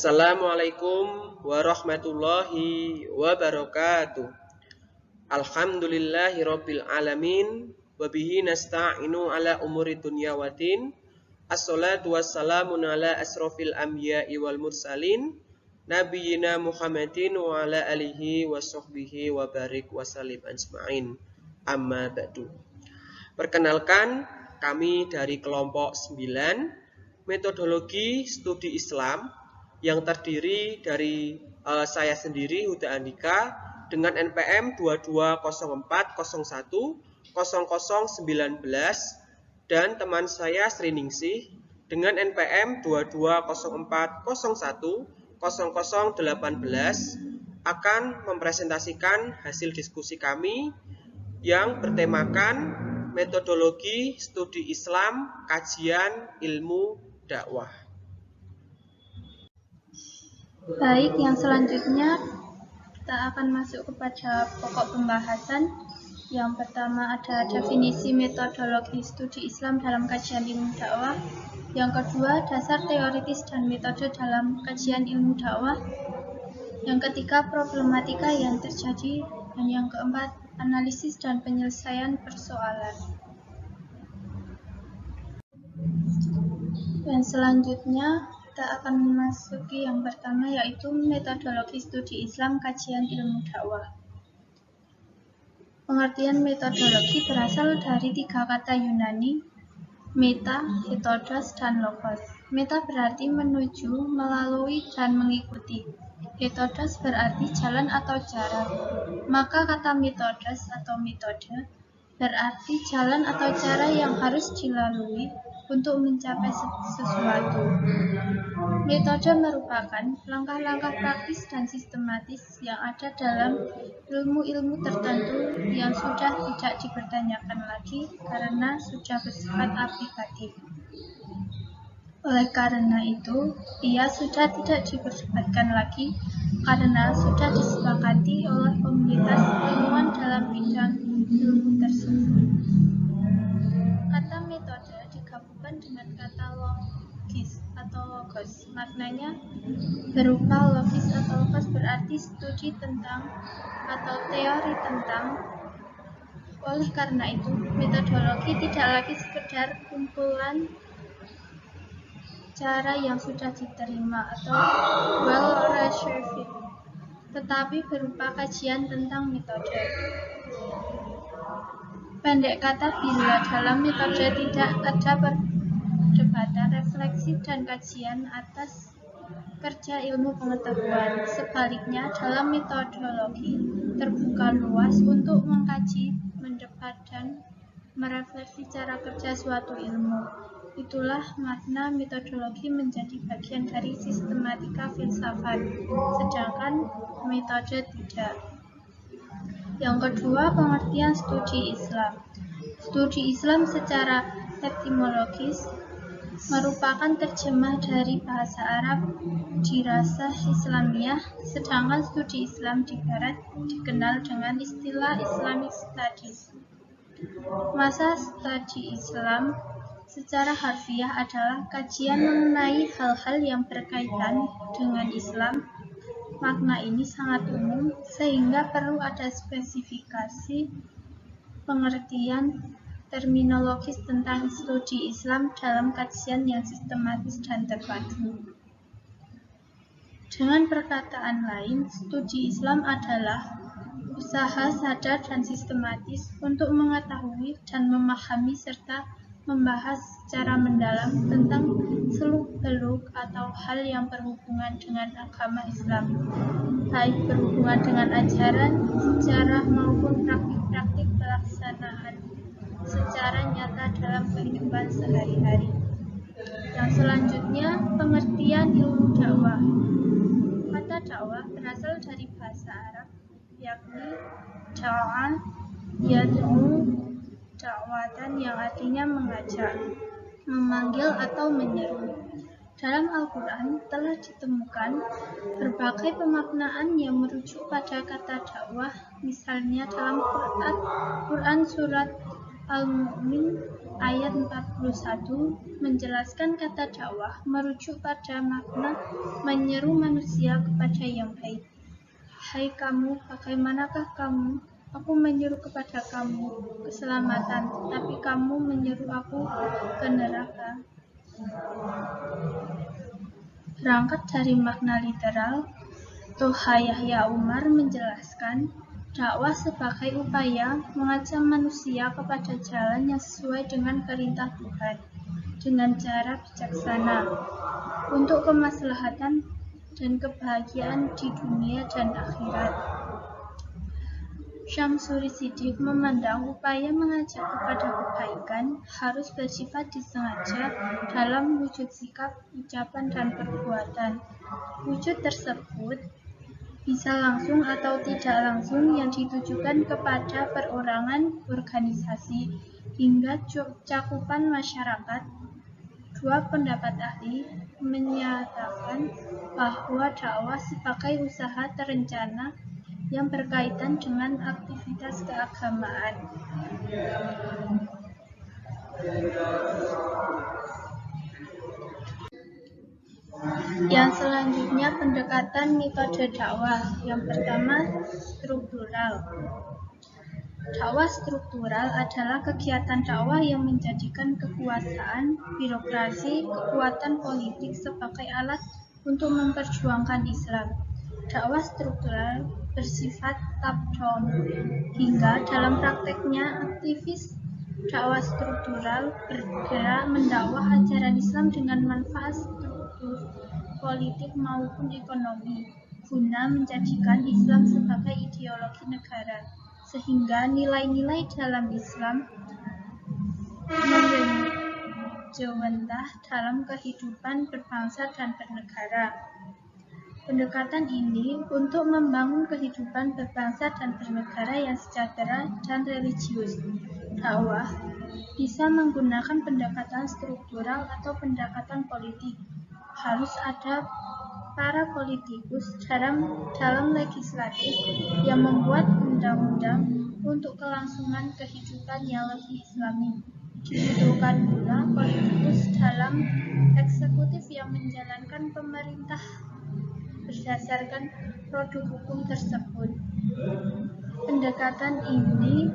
Assalamualaikum warahmatullahi wabarakatuh. Alhamdulillahirabbil alamin wa bihi nasta'inu ala umuri dunya waddin. Assalatu wassalamu ala asrofil anbiya'i wal mursalin nabiyina Muhammadin wa ala alihi wa sahbihi wa barik wa salim ajma'in. Amma ba'du. Perkenalkan, kami dari kelompok 9 metodologi studi Islam yang terdiri dari saya sendiri Huda Andika dengan NPM 2204010019 dan teman saya Sri Ningsih dengan NPM 2204010018 akan mempresentasikan hasil diskusi kami yang bertemakan metodologi studi Islam kajian ilmu dakwah. Baik, yang selanjutnya kita akan masuk kepada pokok pembahasan. Yang pertama ada definisi metodologi studi Islam dalam kajian ilmu dakwah. Yang kedua, dasar teoritis dan metode dalam kajian ilmu dakwah. Yang ketiga, problematika yang terjadi. Dan yang keempat, analisis dan penyelesaian persoalan. Dan selanjutnya kita akan memasuki yang pertama, yaitu metodologi studi Islam kajian ilmu dakwah. Pengertian metodologi berasal dari 3 kata Yunani, meta, hetodos, dan logos. Meta berarti menuju, melalui, dan mengikuti. Hetodos berarti jalan atau cara. Maka kata metodos atau metode berarti jalan atau cara yang harus dilalui untuk mencapai sesuatu. Metode merupakan langkah-langkah praktis dan sistematis yang ada dalam ilmu-ilmu tertentu yang sudah tidak dipertanyakan lagi karena sudah bersifat aplikatif. Oleh karena itu, ia sudah tidak diperdebatkan lagi karena sudah disepakati oleh komunitas ilmuwan dalam bidang ilmu tersebut. Kata metode digabungkan dengan kata logis atau logos. Maknanya berupa logis atau logos berarti studi tentang atau teori tentang. Oleh karena itu, metodologi tidak lagi sekedar kumpulan cara yang sudah diterima atau well reserved, tetapi berupa kajian tentang metode. Pendek kata, bila dalam metode tidak ada perdebatan, refleksi, dan kajian atas kerja ilmu pengetahuan. Sebaliknya, dalam metodologi terbuka luas untuk mengkaji, mendebat, dan merefleksi cara kerja suatu ilmu. Itulah makna metodologi menjadi bagian dari sistematika filsafat, sedangkan metode tidak. Yang kedua, pengertian studi Islam. Studi Islam secara etimologis merupakan terjemah dari bahasa Arab dirasah Islamiyah, sedangkan studi Islam di Barat dikenal dengan istilah Islamic Studies. Masa studi Islam secara harfiah adalah kajian mengenai hal-hal yang berkaitan dengan Islam. Makna ini sangat umum sehingga perlu ada spesifikasi pengertian terminologis tentang studi Islam dalam kajian yang sistematis dan terpadu. Dengan perkataan lain, studi Islam adalah usaha sadar dan sistematis untuk mengetahui dan memahami serta membahas secara mendalam tentang seluk-beluk atau hal yang berhubungan dengan agama Islam, baik berhubungan dengan ajaran, sejarah maupun praktik-praktik pelaksanaan secara nyata dalam kehidupan sehari-hari. Yang selanjutnya, pengertian ilmu dakwah. Kata dakwah berasal dari bahasa Arab, yakni da'a, yad'u, dakwatan yang artinya mengajak, memanggil atau menyeru. Dalam Al-Quran telah ditemukan berbagai pemaknaan yang merujuk pada kata dakwah, misalnya dalam Quran surat Al-Mu'min ayat 41 menjelaskan kata dakwah merujuk pada makna menyeru manusia kepada yang baik. Hai kamu, bagaimanakah kamu? Aku menyeru kepada kamu keselamatan, tetapi kamu menyeru aku ke neraka. Berangkat dari makna literal, Toha Yahya Umar menjelaskan dakwah sebagai upaya mengajak manusia kepada jalan yang sesuai dengan perintah Tuhan dengan cara bijaksana untuk kemaslahatan dan kebahagiaan di dunia dan akhirat. Syamsuri Siddiq memandang upaya mengajak kepada kebaikan harus bersifat disengaja dalam wujud sikap, ucapan, dan perbuatan. Wujud tersebut bisa langsung atau tidak langsung yang ditujukan kepada perorangan, organisasi, hingga cakupan masyarakat. Dua pendapat ahli menyatakan bahwa dakwah sebagai usaha terencana yang berkaitan dengan aktivitas keagamaan. Yang selanjutnya pendekatan metode dakwah. Yang pertama, struktural. Dakwah struktural adalah kegiatan dakwah yang menjadikan kekuasaan, birokrasi, kekuatan politik sebagai alat untuk memperjuangkan Islam. Dakwah struktural bersifat top-down, hingga dalam prakteknya aktivis dakwah struktural bergerak mendakwah ajaran Islam dengan manfaat struktur politik maupun ekonomi, guna menjadikan Islam sebagai ideologi negara, sehingga nilai-nilai dalam Islam menjewentah dalam kehidupan berbangsa dan bernegara. Pendekatan ini untuk membangun kehidupan berbangsa dan bernegara yang sejahtera dan religius. Dakwah bisa menggunakan pendekatan struktural atau pendekatan politik. Harus ada para politikus dalam legislatif yang membuat undang-undang untuk kelangsungan kehidupan yang lebih Islami. Dibutuhkan pula politikus dalam eksekutif yang menjalankan pemerintah berdasarkan produk hukum tersebut. Pendekatan ini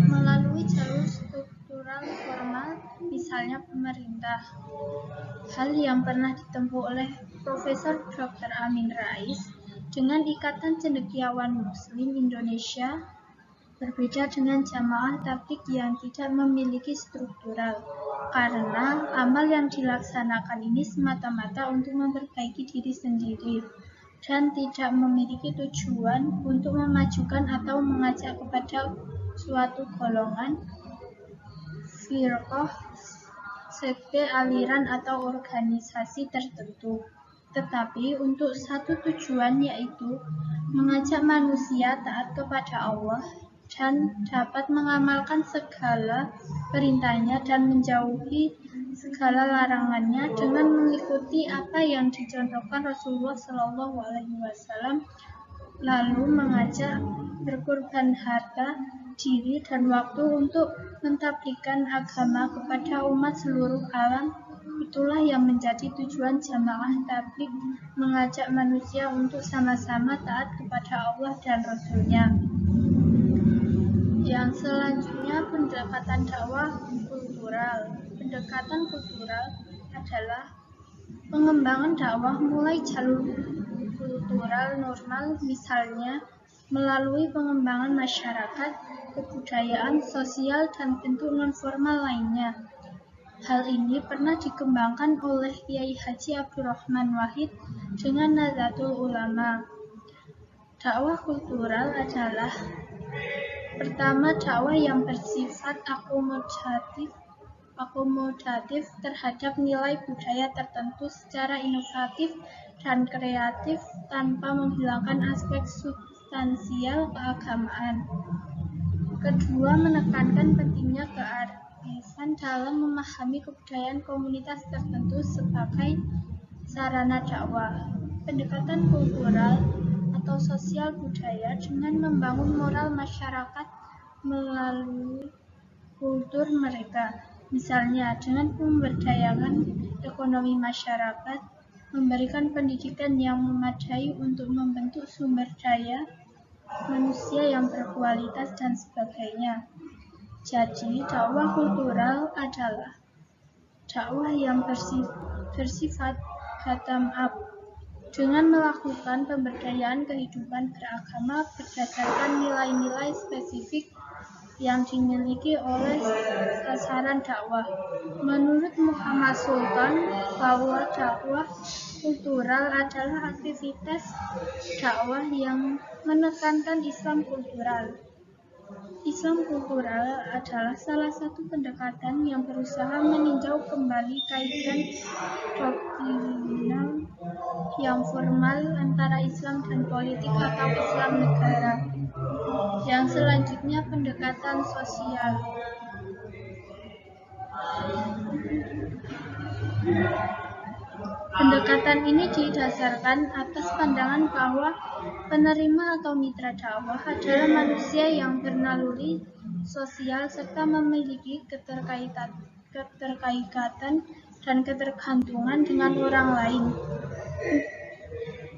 melalui jalur struktural formal, misalnya pemerintah. Hal yang pernah ditempuh oleh Profesor Dr. Amin Rais dengan Ikatan Cendekiawan Muslim Indonesia berbeda dengan jamaah tabligh yang tidak memiliki struktural, karena amal yang dilaksanakan ini semata-mata untuk memperbaiki diri sendiri dan tidak memiliki tujuan untuk memajukan atau mengajak kepada suatu golongan, firqah, sekte, aliran, atau organisasi tertentu, tetapi untuk satu tujuan, yaitu mengajak manusia taat kepada Allah dan dapat mengamalkan segala perintahnya dan menjauhi segala larangannya dengan mengikuti apa yang dicontohkan Rasulullah SAW, lalu mengajak berkorban harta, diri, dan waktu untuk mentabligkan agama kepada umat seluruh alam. Itulah yang menjadi tujuan jamaah tabligh, mengajak manusia untuk sama-sama taat kepada Allah dan Rasul-Nya. Yang selanjutnya pendekatan dakwah kultural. Pendekatan kultural adalah pengembangan dakwah mulai jalur kultural normal, misalnya melalui pengembangan masyarakat, kebudayaan, sosial, dan bentuk non-formal lainnya. Hal ini pernah dikembangkan oleh Kiai Haji Abdurrahman Wahid dengan Nahdlatul Ulama. Dakwah kultural adalah pertama, dakwah yang bersifat akomodatif terhadap nilai budaya tertentu secara inovatif dan kreatif tanpa menghilangkan aspek substansial keagamaan. Kedua, menekankan pentingnya kearifan dalam memahami kebudayaan komunitas tertentu sebagai sarana dakwah. Pendekatan kultural atau sosial budaya dengan membangun moral masyarakat melalui kultur mereka, misalnya dengan memberdayakan ekonomi masyarakat, memberikan pendidikan yang memadai untuk membentuk sumber daya manusia yang berkualitas, dan sebagainya. Jadi, dakwah kultural adalah dakwah yang bersifat bottom-up, dengan melakukan pemberdayaan kehidupan beragama berdasarkan nilai-nilai spesifik yang dimiliki oleh sasaran dakwah. Menurut Muhammad Sultan, bahwa dakwah kultural adalah aktivitas dakwah yang menekankan Islam kultural. Islam kultural adalah salah satu pendekatan yang berusaha meninjau kembali kaitan doktrinal yang formal antara Islam dan politik atau Islam negara. Yang selanjutnya, pendekatan sosial. Pendekatan ini didasarkan atas pandangan bahwa penerima atau mitra dakwah adalah manusia yang bernaluri sosial serta memiliki keterkaitan dan ketergantungan dengan orang lain.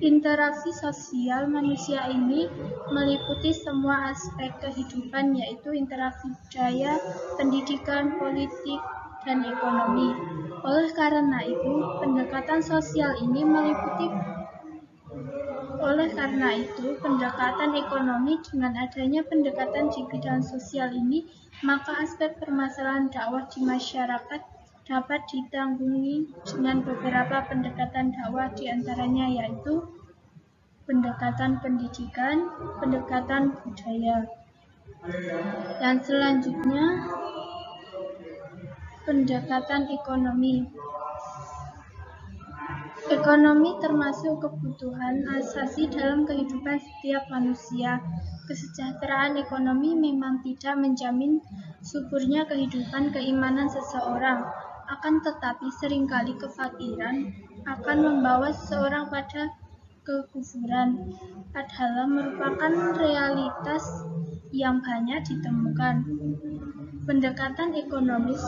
Interaksi sosial manusia ini meliputi semua aspek kehidupan, yaitu interaksi budaya, pendidikan, politik, dan ekonomi. Oleh karena itu, pendekatan ekonomi dengan adanya pendekatan di bidang sosial ini, maka aspek permasalahan dakwah di masyarakat dapat ditanggungi dengan beberapa pendekatan dakwah, diantaranya yaitu pendekatan pendidikan, pendekatan budaya. Dan selanjutnya, pendekatan ekonomi. Ekonomi termasuk kebutuhan asasi dalam kehidupan setiap manusia. Kesejahteraan ekonomi memang tidak menjamin suburnya kehidupan keimanan seseorang. Akan tetapi seringkali kefakiran akan membawa seseorang pada kekufuran, padahal merupakan realitas yang banyak ditemukan. Pendekatan ekonomis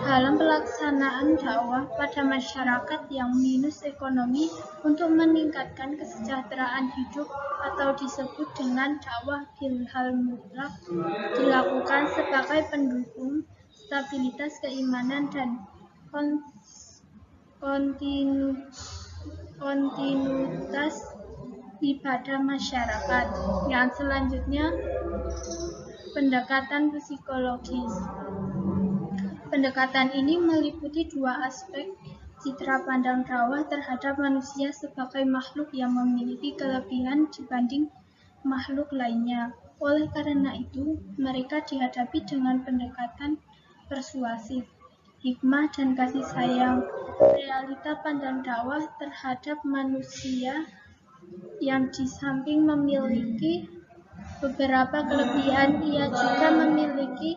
dalam pelaksanaan dakwah pada masyarakat yang minus ekonomi untuk meningkatkan kesejahteraan hidup atau disebut dengan dakwah bilhal mutlak dilakukan sebagai pendukung stabilitas keimanan dan kontinuitas ibadah masyarakat. Yang selanjutnya, pendekatan psikologis. Pendekatan ini meliputi dua aspek: citra pandang dakwah terhadap manusia sebagai makhluk yang memiliki kelebihan dibanding makhluk lainnya. Oleh karena itu, mereka dihadapi dengan pendekatan persuasif, hikmah, dan kasih sayang. Realita pandang dakwah terhadap manusia yang di samping memiliki beberapa kelebihan, ia juga memiliki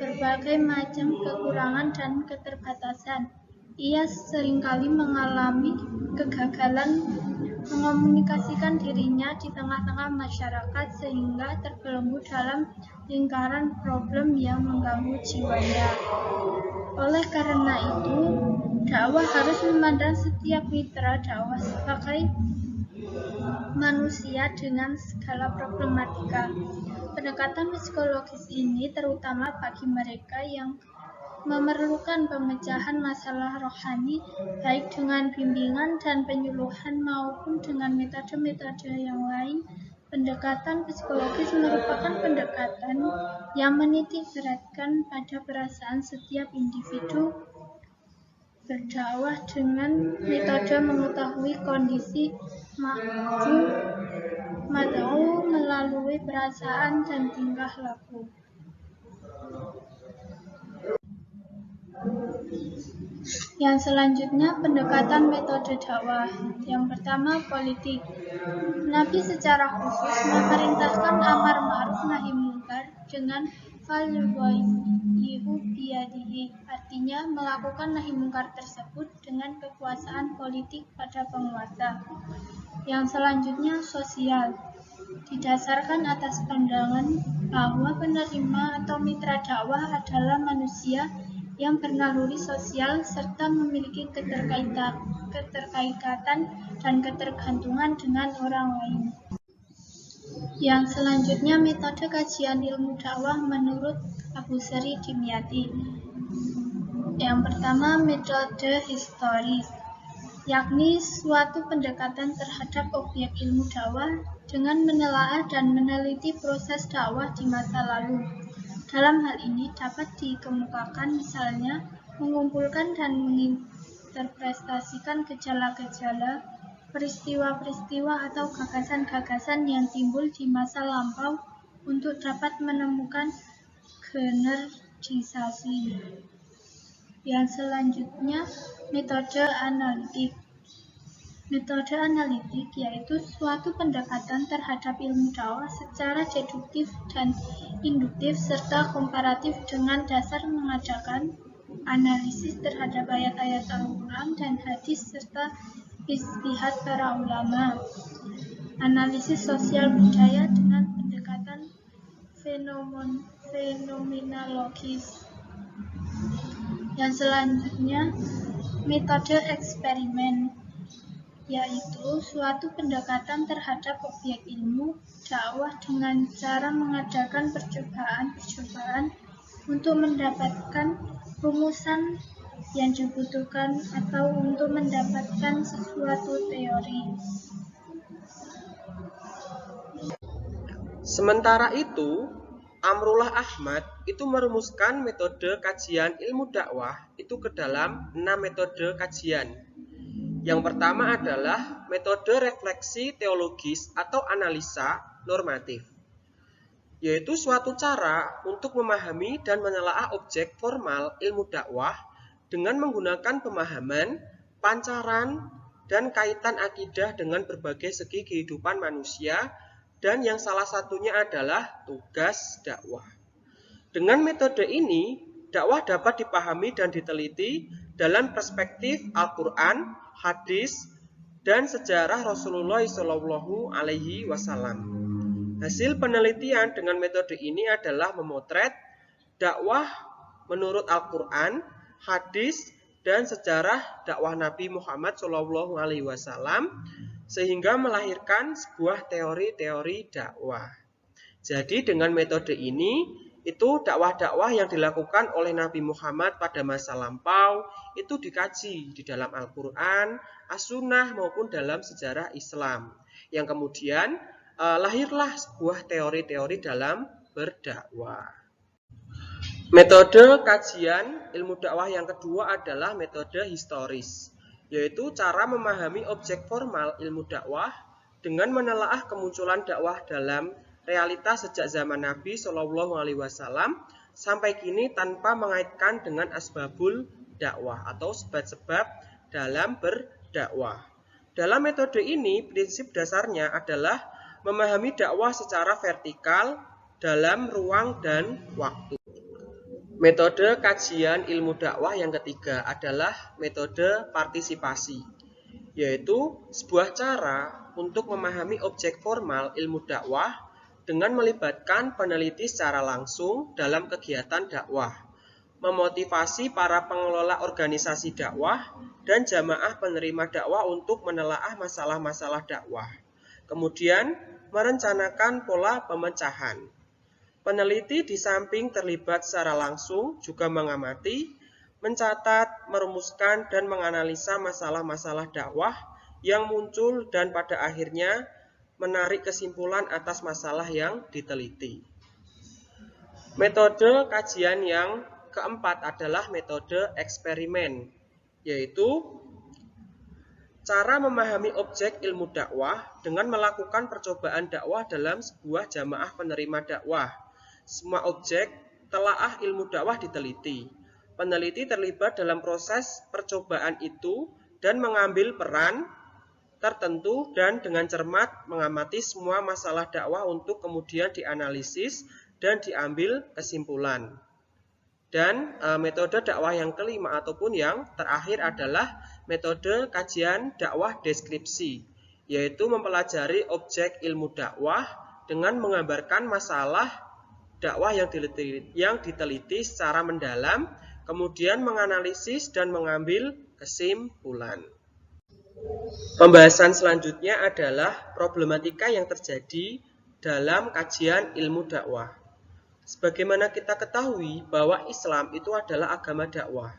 berbagai macam kekurangan dan keterbatasan. Ia seringkali mengalami kegagalan mengomunikasikan dirinya di tengah-tengah masyarakat sehingga terbelenggu dalam lingkaran problem yang mengganggu jiwanya. Oleh karena itu, dakwah harus memandang setiap mitra dakwah sebagai manusia dengan segala problematika. Pendekatan psikologis ini terutama bagi mereka yang memerlukan pemecahan masalah rohani, baik dengan bimbingan dan penyuluhan maupun dengan metode-metode yang lain. Pendekatan psikologis merupakan pendekatan yang menitik beratkan pada perasaan setiap individu. Berdakwah dengan metode mengetahui kondisi mad'u melalui perasaan dan tingkah laku. Yang selanjutnya, pendekatan metode dakwah. Yang pertama, politik. Nabi secara khusus memerintahkan amar ma'ruf nahi munkar dengan falyughayyirhu biyadihi, artinya melakukan nahi munkar tersebut dengan kekuasaan politik pada penguasa. Yang selanjutnya, sosial. didasarkan atas pandangan bahwa penerima atau mitra dakwah adalah manusia yang bernaluri sosial serta memiliki keterkaitan dan ketergantungan dengan orang lain. Yang selanjutnya, metode kajian ilmu dakwah menurut Abu Sri Dimyati. Yang pertama, metode historis, yakni suatu pendekatan terhadap objek ilmu dakwah dengan menelaah dan meneliti proses dakwah di masa lalu. Dalam hal ini dapat dikemukakan misalnya mengumpulkan dan menginterpretasikan gejala-gejala, peristiwa-peristiwa atau gagasan-gagasan yang timbul di masa lampau untuk dapat menemukan generalisasi. Yang selanjutnya, metode analitik. Metode analitik yaitu suatu pendekatan terhadap ilmu dakwah secara deduktif dan induktif serta komparatif dengan dasar mengadakan analisis terhadap ayat-ayat Al-Quran dan hadis serta ijtihad para ulama. Analisis sosial budaya dengan pendekatan fenomenologis. Yang selanjutnya, metode eksperimen, yaitu suatu pendekatan terhadap objek ilmu dakwah dengan cara mengadakan percobaan untuk mendapatkan rumusan yang dibutuhkan atau untuk mendapatkan sesuatu teori. Sementara itu, Amrullah Ahmad itu merumuskan metode kajian ilmu dakwah itu ke dalam 6 metode kajian. Yang pertama adalah metode refleksi teologis atau analisa normatif, yaitu suatu cara untuk memahami dan menelaah objek formal ilmu dakwah dengan menggunakan pemahaman, pancaran, dan kaitan akidah dengan berbagai segi kehidupan manusia, dan yang salah satunya adalah tugas dakwah. Dengan metode ini, dakwah dapat dipahami dan diteliti dalam perspektif Al-Quran, hadis, dan sejarah Rasulullah SAW. Hasil penelitian dengan metode ini adalah memotret dakwah menurut Al-Quran, hadis, dan sejarah dakwah Nabi Muhammad SAW, sehingga melahirkan sebuah teori-teori dakwah. Jadi dengan metode ini, itu dakwah-dakwah yang dilakukan oleh Nabi Muhammad pada masa lampau itu dikaji di dalam Al-Quran, As-Sunnah maupun dalam sejarah Islam. Yang kemudian lahirlah sebuah teori-teori dalam berdakwah. Metode kajian ilmu dakwah yang kedua adalah metode historis, yaitu cara memahami objek formal ilmu dakwah dengan menelaah kemunculan dakwah dalam realitas sejak zaman Nabi SAW sampai kini tanpa mengaitkan dengan asbabul dakwah atau sebab-sebab dalam berdakwah. Dalam metode ini, prinsip dasarnya adalah memahami dakwah secara vertikal dalam ruang dan waktu. Metode kajian ilmu dakwah yang ketiga adalah metode partisipasi, yaitu sebuah cara untuk memahami objek formal ilmu dakwah dengan melibatkan peneliti secara langsung dalam kegiatan dakwah, memotivasi para pengelola organisasi dakwah dan jamaah penerima dakwah untuk menelaah masalah-masalah dakwah, kemudian merencanakan pola pemecahan. Peneliti di samping terlibat secara langsung juga mengamati, mencatat, merumuskan, dan menganalisa masalah-masalah dakwah yang muncul dan pada akhirnya menarik kesimpulan atas masalah yang diteliti. Metode kajian yang keempat adalah metode eksperimen, yaitu cara memahami objek ilmu dakwah dengan melakukan percobaan dakwah dalam sebuah jamaah penerima dakwah. Semua objek telaah ilmu dakwah diteliti. Peneliti terlibat dalam proses percobaan itu dan mengambil peran tertentu dan dengan cermat mengamati semua masalah dakwah untuk kemudian dianalisis dan diambil kesimpulan. Dan metode dakwah yang kelima ataupun yang terakhir adalah metode kajian dakwah deskripsi, yaitu mempelajari objek ilmu dakwah dengan menggambarkan masalah dakwah yang diteliti secara mendalam, kemudian menganalisis dan mengambil kesimpulan. Pembahasan selanjutnya adalah problematika yang terjadi dalam kajian ilmu dakwah. Sebagaimana kita ketahui bahwa Islam itu adalah agama dakwah.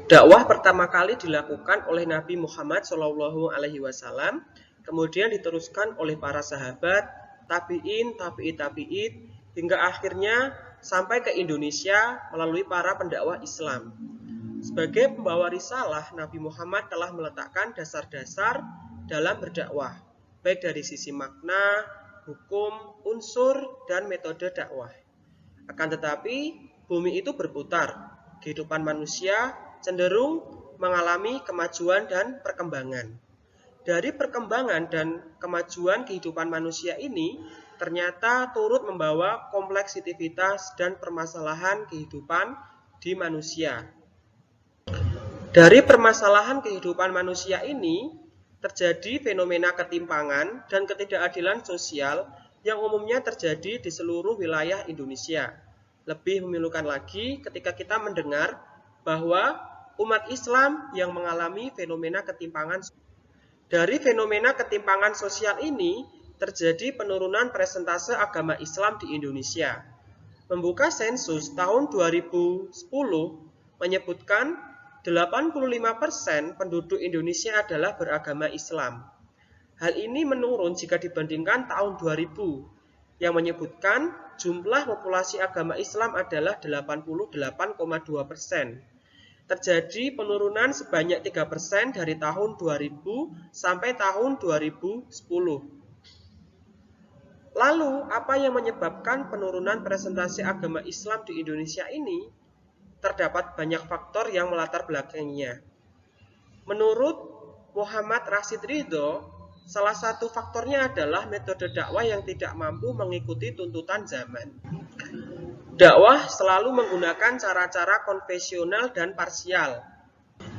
Dakwah pertama kali dilakukan oleh Nabi Muhammad SAW, kemudian diteruskan oleh para sahabat, tabi'in, tabi'in, hingga akhirnya sampai ke Indonesia melalui para pendakwah Islam. Sebagai pembawa risalah, Nabi Muhammad telah meletakkan dasar-dasar dalam berdakwah, baik dari sisi makna, hukum, unsur, dan metode dakwah. Akan tetapi, bumi itu berputar. Kehidupan manusia cenderung mengalami kemajuan dan perkembangan. Dari perkembangan dan kemajuan kehidupan manusia ini, ternyata turut membawa kompleksitas dan permasalahan kehidupan di manusia. Dari permasalahan kehidupan manusia ini, terjadi fenomena ketimpangan dan ketidakadilan sosial yang umumnya terjadi di seluruh wilayah Indonesia. Lebih memilukan lagi ketika kita mendengar bahwa umat Islam yang mengalami fenomena ketimpangan. Dari fenomena ketimpangan sosial ini, terjadi penurunan persentase agama Islam di Indonesia. Membuka sensus tahun 2010 menyebutkan 85% penduduk Indonesia adalah beragama Islam. Hal ini menurun jika dibandingkan tahun 2000 yang menyebutkan jumlah populasi agama Islam adalah 88,2%. Terjadi penurunan sebanyak 3% dari tahun 2000 sampai tahun 2010. Lalu, apa yang menyebabkan penurunan presentasi agama Islam di Indonesia ini? Terdapat banyak faktor yang melatar belakanginya. Menurut Muhammad Rashid Ridho, salah satu faktornya adalah metode dakwah yang tidak mampu mengikuti tuntutan zaman. Dakwah selalu menggunakan cara-cara konvensional dan parsial,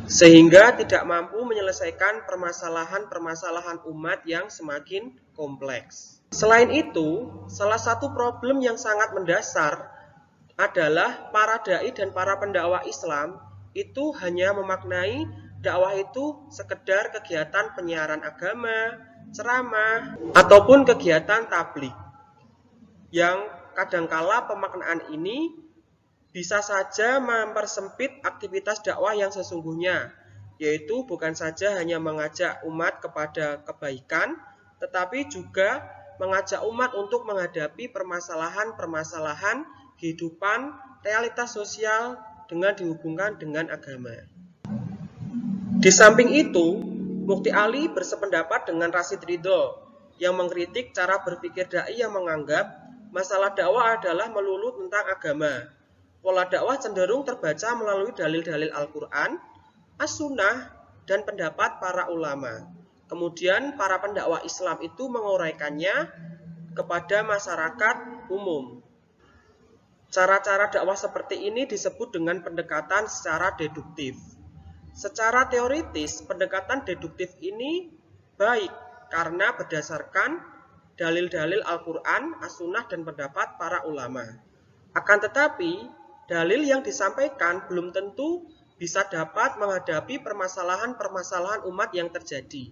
sehingga tidak mampu menyelesaikan permasalahan-permasalahan umat yang semakin kompleks. Selain itu, salah satu problem yang sangat mendasar adalah para dai dan para pendakwah Islam itu hanya memaknai dakwah itu sekedar kegiatan penyiaran agama, ceramah, ataupun kegiatan tabligh. Yang kadangkala pemaknaan ini bisa saja mempersempit aktivitas dakwah yang sesungguhnya, yaitu bukan saja hanya mengajak umat kepada kebaikan, tetapi juga mengajak umat untuk menghadapi permasalahan-permasalahan kehidupan, realitas sosial dengan dihubungkan dengan agama. Di samping itu, Mukti Ali bersependapat dengan Rashid Ridho yang mengkritik cara berpikir dai yang menganggap masalah dakwah adalah melulu tentang agama. Pola dakwah cenderung terbaca melalui dalil-dalil Al-Quran, As-Sunnah, dan pendapat para ulama. Kemudian para pendakwah Islam itu menguraikannya kepada masyarakat umum. Cara-cara dakwah seperti ini disebut dengan pendekatan secara deduktif. Secara teoritis, pendekatan deduktif ini baik karena berdasarkan dalil-dalil Al-Quran, As-Sunnah, dan pendapat para ulama. Akan tetapi, dalil yang disampaikan belum tentu bisa dapat menghadapi permasalahan-permasalahan umat yang terjadi.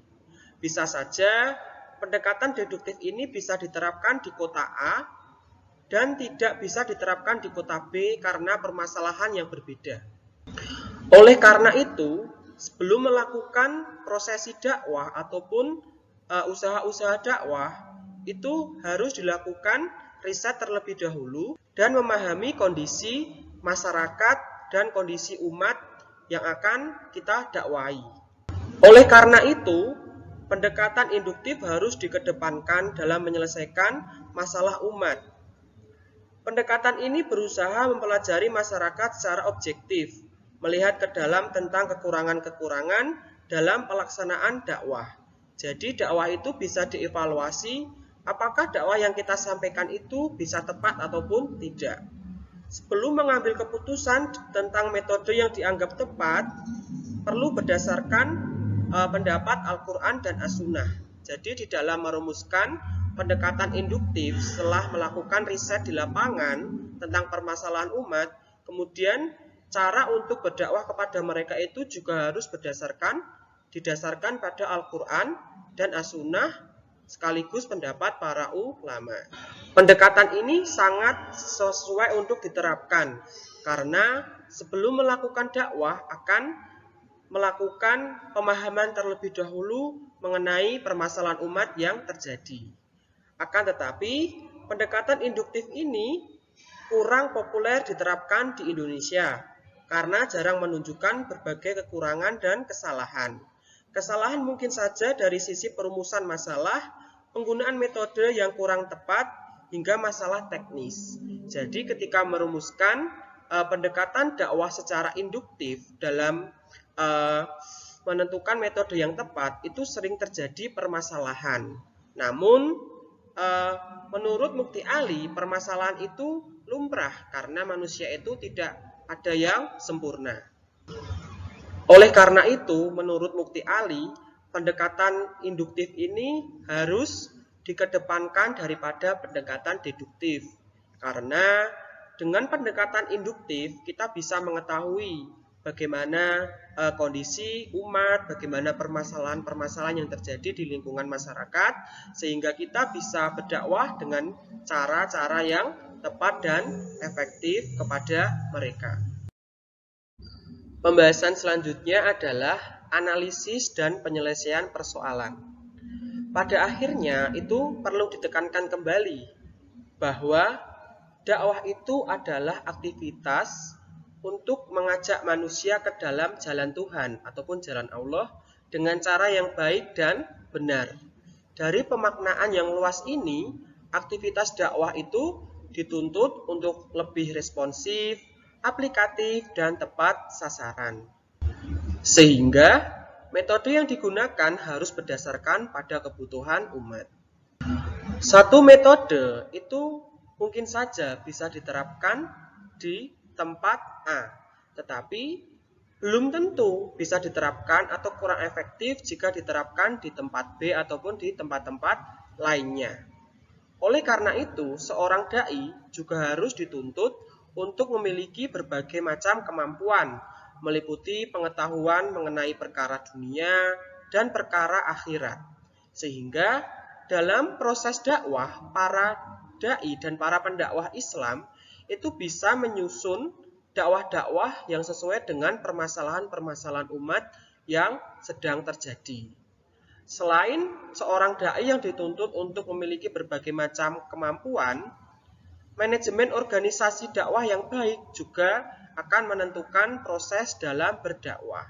Bisa saja, pendekatan deduktif ini bisa diterapkan di kota A, dan tidak bisa diterapkan di kota B karena permasalahan yang berbeda. Oleh karena itu, sebelum melakukan prosesi dakwah ataupun usaha-usaha dakwah, itu harus dilakukan riset terlebih dahulu dan memahami kondisi masyarakat dan kondisi umat yang akan kita dakwahi. Oleh karena itu, pendekatan induktif harus dikedepankan dalam menyelesaikan masalah umat. Pendekatan ini berusaha mempelajari masyarakat secara objektif, melihat ke dalam tentang kekurangan-kekurangan dalam pelaksanaan dakwah. Jadi dakwah itu bisa dievaluasi, apakah dakwah yang kita sampaikan itu bisa tepat ataupun tidak. Sebelum mengambil keputusan tentang metode yang dianggap tepat, perlu berdasarkan pendapat Al-Quran dan As-Sunnah. Jadi di dalam merumuskan pendekatan induktif setelah melakukan riset di lapangan tentang permasalahan umat, kemudian cara untuk berdakwah kepada mereka itu juga harus didasarkan pada Al-Quran dan As-Sunnah sekaligus pendapat para ulama. Pendekatan ini sangat sesuai untuk diterapkan karena sebelum melakukan dakwah akan melakukan pemahaman terlebih dahulu mengenai permasalahan umat yang terjadi. Akan tetapi, pendekatan induktif ini kurang populer diterapkan di Indonesia karena jarang menunjukkan berbagai kekurangan dan kesalahan. Kesalahan mungkin saja dari sisi perumusan masalah, penggunaan metode yang kurang tepat, hingga masalah teknis. Jadi ketika merumuskan pendekatan dakwah secara induktif dalam menentukan metode yang tepat, itu sering terjadi permasalahan. Namun, menurut Mukti Ali, permasalahan itu lumrah karena manusia itu tidak ada yang sempurna. Oleh karena itu, menurut Mukti Ali, pendekatan induktif ini harus dikedepankan daripada pendekatan deduktif. Karena dengan pendekatan induktif, kita bisa mengetahui bagaimana kondisi umat, bagaimana permasalahan-permasalahan yang terjadi di lingkungan masyarakat, sehingga kita bisa berdakwah dengan cara-cara yang tepat dan efektif kepada mereka. Pembahasan selanjutnya adalah analisis dan penyelesaian persoalan. Pada akhirnya itu perlu ditekankan kembali bahwa dakwah itu adalah aktivitas untuk mengajak manusia ke dalam jalan Tuhan ataupun jalan Allah dengan cara yang baik dan benar. Dari pemaknaan yang luas ini, aktivitas dakwah itu dituntut untuk lebih responsif, aplikatif, dan tepat sasaran. Sehingga metode yang digunakan harus berdasarkan pada kebutuhan umat. Satu metode itu mungkin saja bisa diterapkan di tempat A, tetapi belum tentu bisa diterapkan atau kurang efektif jika diterapkan di tempat B ataupun di tempat-tempat lainnya. Oleh karena itu, seorang dai juga harus dituntut untuk memiliki berbagai macam kemampuan, meliputi pengetahuan mengenai perkara dunia dan perkara akhirat. Sehingga dalam proses dakwah, para dai dan para pendakwah Islam itu bisa menyusun dakwah-dakwah yang sesuai dengan permasalahan-permasalahan umat yang sedang terjadi. Selain seorang dai yang dituntut untuk memiliki berbagai macam kemampuan, manajemen organisasi dakwah yang baik juga akan menentukan proses dalam berdakwah.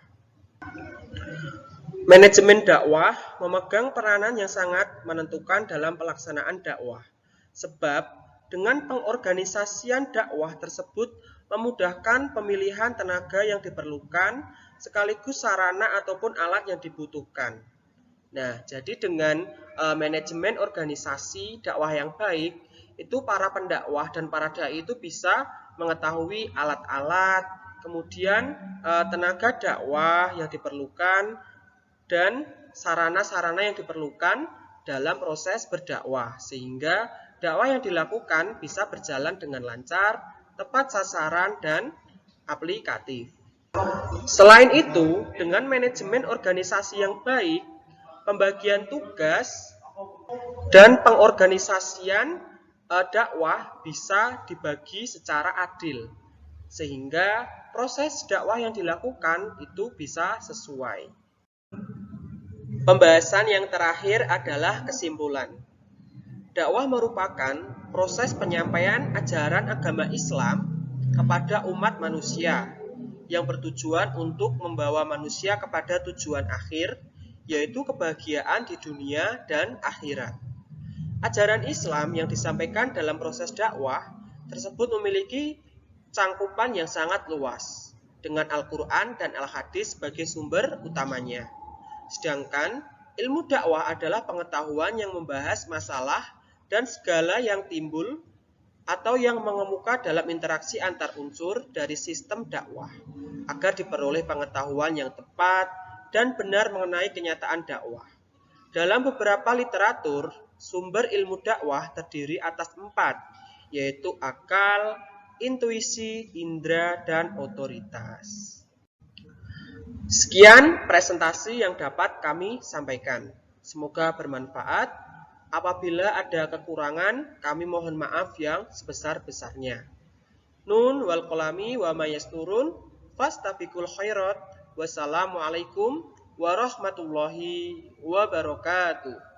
Manajemen dakwah memegang peranan yang sangat menentukan dalam pelaksanaan dakwah, sebab dengan pengorganisasian dakwah tersebut memudahkan pemilihan tenaga yang diperlukan sekaligus sarana ataupun alat yang dibutuhkan. Nah, jadi dengan manajemen organisasi dakwah yang baik, itu para pendakwah dan para dai itu bisa mengetahui alat-alat, kemudian tenaga dakwah yang diperlukan dan sarana-sarana yang diperlukan dalam proses berdakwah, sehingga dakwah yang dilakukan bisa berjalan dengan lancar, tepat sasaran, dan aplikatif. Selain itu, dengan manajemen organisasi yang baik, pembagian tugas dan pengorganisasian dakwah bisa dibagi secara adil, sehingga proses dakwah yang dilakukan itu bisa sesuai. Pembahasan yang terakhir adalah kesimpulan. Dakwah merupakan proses penyampaian ajaran agama Islam kepada umat manusia yang bertujuan untuk membawa manusia kepada tujuan akhir, yaitu kebahagiaan di dunia dan akhirat. Ajaran Islam yang disampaikan dalam proses dakwah tersebut memiliki cangkupan yang sangat luas, dengan Al-Quran dan Al-Hadis sebagai sumber utamanya. Sedangkan ilmu dakwah adalah pengetahuan yang membahas masalah dan segala yang timbul atau yang mengemuka dalam interaksi antar unsur dari sistem dakwah, agar diperoleh pengetahuan yang tepat dan benar mengenai kenyataan dakwah. Dalam beberapa literatur, sumber ilmu dakwah terdiri atas 4, yaitu akal, intuisi, indera, dan otoritas. Sekian presentasi yang dapat kami sampaikan. Semoga bermanfaat. Apabila ada kekurangan, kami mohon maaf yang sebesar-besarnya. Nun wal qalami wa ma yasturun fastabiqul khairat. Wassalamualaikum warahmatullahi wabarakatuh.